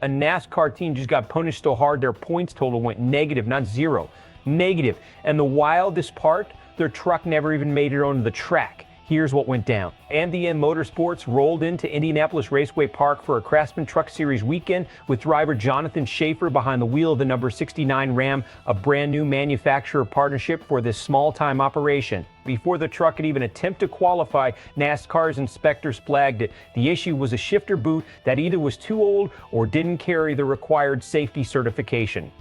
A NASCAR team just got punished so hard their points total went negative, not zero. Negative. And the wildest part, their truck never even made it onto the track. Here's what went down. MBM Motorsports rolled into Indianapolis Raceway Park for a Craftsman Truck Series weekend with driver Jonathan Shafer behind the wheel of the number 69 Ram, a brand new manufacturer partnership for this small-time operation. Before the truck could even attempt to qualify, NASCAR's inspectors flagged it. The issue was a shifter boot that either was too old or didn't carry the required safety certification.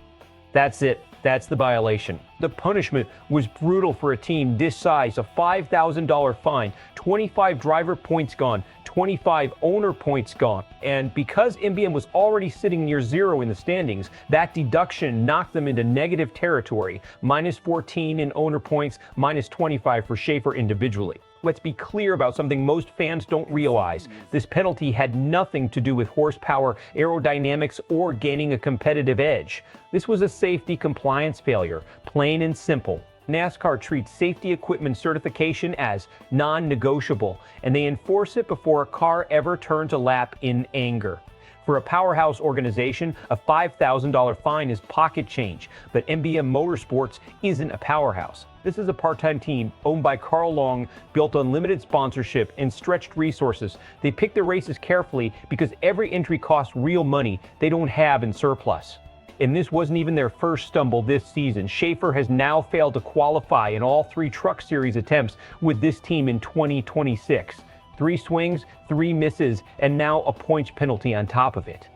That's it. That's the violation. The punishment was brutal for a team this size, a $5,000 fine, 25 driver points gone, 25 owner points gone. And because MBM was already sitting near zero in the standings, that deduction knocked them into negative territory, minus 14 in owner points, minus 25 for Shafer individually. Let's be clear about something most fans don't realize. This penalty had nothing to do with horsepower, aerodynamics, or gaining a competitive edge. This was a safety compliance failure, plain and simple. NASCAR treats safety equipment certification as non-negotiable, and they enforce it before a car ever turns a lap in anger. For a powerhouse organization, a $5,000 fine is pocket change, but MBM Motorsports isn't a powerhouse. This is a part-time team owned by Carl Long, built on limited sponsorship and stretched resources. They pick their races carefully because every entry costs real money they don't have in surplus. And this wasn't even their first stumble this season. Shafer has now failed to qualify in all 3 Truck Series attempts with this team in 2026. 3 swings, 3 misses, and now a points penalty on top of it.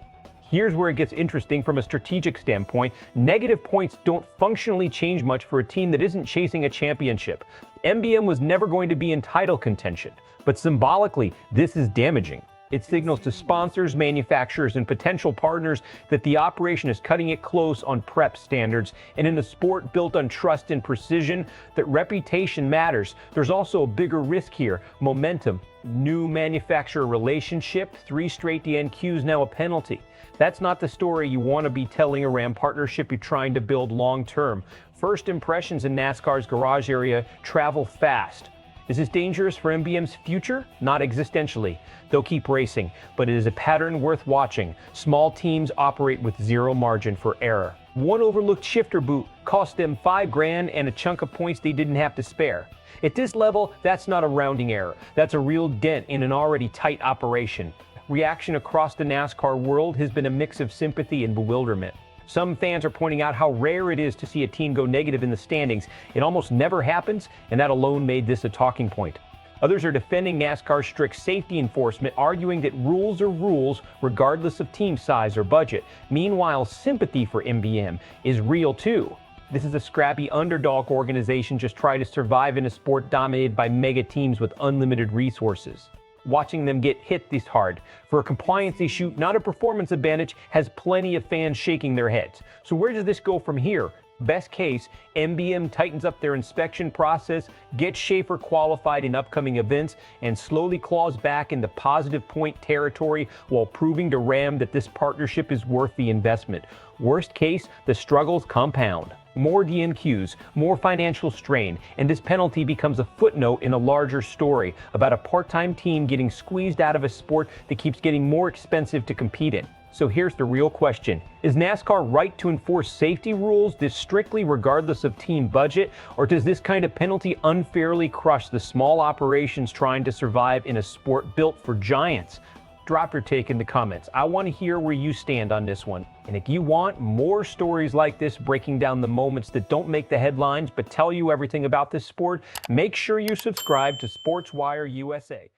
Here's where it gets interesting from a strategic standpoint. Negative points don't functionally change much for a team that isn't chasing a championship. MBM was never going to be in title contention, but symbolically, this is damaging. It signals to sponsors, manufacturers, and potential partners that the operation is cutting it close on prep standards. And in a sport built on trust and precision, that reputation matters. There's also a bigger risk here: momentum. New manufacturer relationship, 3 straight DNQs, now a penalty. That's not the story you want to be telling around partnership you're trying to build long term. First impressions in NASCAR's garage area travel fast. Is this dangerous for MBM's future? Not existentially. They'll keep racing, but it is a pattern worth watching. Small teams operate with zero margin for error. One overlooked shifter boot cost them $5,000 and a chunk of points they didn't have to spare. At this level, that's not a rounding error. That's a real dent in an already tight operation. Reaction across the NASCAR world has been a mix of sympathy and bewilderment. Some fans are pointing out how rare it is to see a team go negative in the standings. It almost never happens, and that alone made this a talking point. Others are defending NASCAR's strict safety enforcement, arguing that rules are rules regardless of team size or budget. Meanwhile, sympathy for MBM is real too. This is a scrappy underdog organization just trying to survive in a sport dominated by mega teams with unlimited resources. Watching them get hit this hard for a compliance issue, not a performance advantage, has plenty of fans shaking their heads. So where does this go from here? Best case, MBM tightens up their inspection process, gets Shafer qualified in upcoming events, and slowly claws back into positive point territory while proving to Ram that this partnership is worth the investment. Worst case, the struggles compound. More DNQs, more financial strain, and this penalty becomes a footnote in a larger story about a part-time team getting squeezed out of a sport that keeps getting more expensive to compete in. So here's the real question. Is NASCAR right to enforce safety rules this strictly regardless of team budget, or does this kind of penalty unfairly crush the small operations trying to survive in a sport built for giants? Drop your take in the comments. I want to hear where you stand on this one. And if you want more stories like this breaking down the moments that don't make the headlines but tell you everything about this sport, make sure you subscribe to SportsWire USA.